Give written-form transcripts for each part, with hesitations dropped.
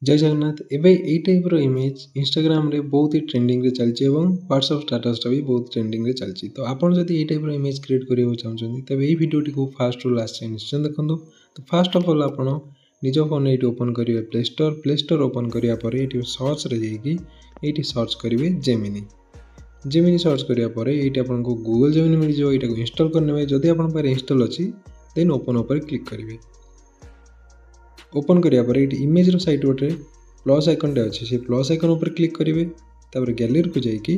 जय जगन्नाथ एबे एई टाइप रो image Instagram रे बहुत ही ट्रेंडिंग रे चलची एवं व्हाट्सएप स्टेटस टा भी बहुत ट्रेंडिंग रे चलची। तो आपण जदि एई टाइप रो इमेज क्रिएट करियो चाहछन्ती तबे एई वीडियोटी को फास्ट टू लास्ट जाय निश्चय देखंतु। तो फर्स्ट ऑफ ऑल आपण निज फोन एटी ओपन करिवे प्ले स्टोर ओपन करिया परे एटी सर्च रे जाईकी एटी सर्च करिवे जेमिनी सर्च करिया परे एटी आपण को गूगल जेमिनी मिल जो एटा को इंस्टॉल करनेबे। जदि आपण पर इंस्टॉल अछि देन ओपन ऊपर क्लिक करिवे। ओपन करिया परे एटी इमेज रो साइट गोटे प्लस आइकन टे अछि से प्लस आइकन ऊपर क्लिक करिवे। तापर गैलरी को जाईकी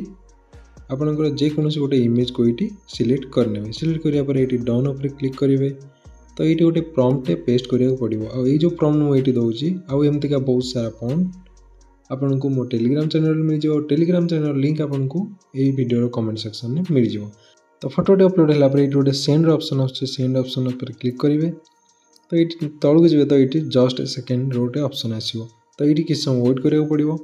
आपनकर जे कोनोसी गोटे इमेज को एटी सिलेक्ट करनेबे। सिलेक्ट करिया परे एटी डन ऊपर क्लिक करिवे। तो एटी गोटे प्रॉम्प्ट टे पेस्ट करिया पड़िबो। आ ए जो प्रॉम्प्ट मु एटी दउची आ एमति का बहुत सारा प्रॉम्प्ट आपनको मो टेलीग्राम चैनल मिल जो टेलीग्राम चैनल लिंक आपनको ए वीडियो रो कमेंट सेक्शन में मिल जो। तो फोटो अपलोड हला पर एटी गोटे सेंड ऑप्शन आछे सेंड ऑप्शन ऊपर क्लिक करिवे। तो ये तलू जी तो ये just a second Rote option आसो। तो ये किस समय वेट करिया पड़िबो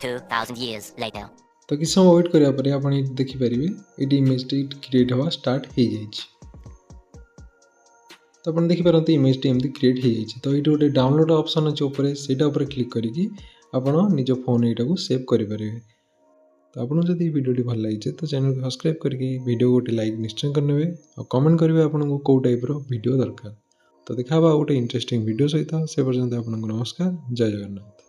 2000 years later। तो किस समय वेट करिया परे आपण देखि परिबे एटी इमेज टी क्रिएट होवा स्टार्ट हे जाइछ। तो आपण देखि परंतु इमेज टी एमती क्रिएट हे जाइछ। तो एटी गोटे डाउनलोड ऑप्शन अछि ऊपर सेटा ऊपर क्लिक करिकि आपण निज फोन एटा को सेव करि परिबे। तो आपण जदि वीडियो भल लागिছে तो चैनल को सब्सक्राइब करके वीडियो गोटे लाइक निश्चय करनेबे और कमेंट करिवे आपनको को टाइप रो वीडियो दरकार। तो देखा गोटे इंटरेस्टिंग वीडियो सहित से पर्यंत आपको नमस्कार। जय जगन्नाथ।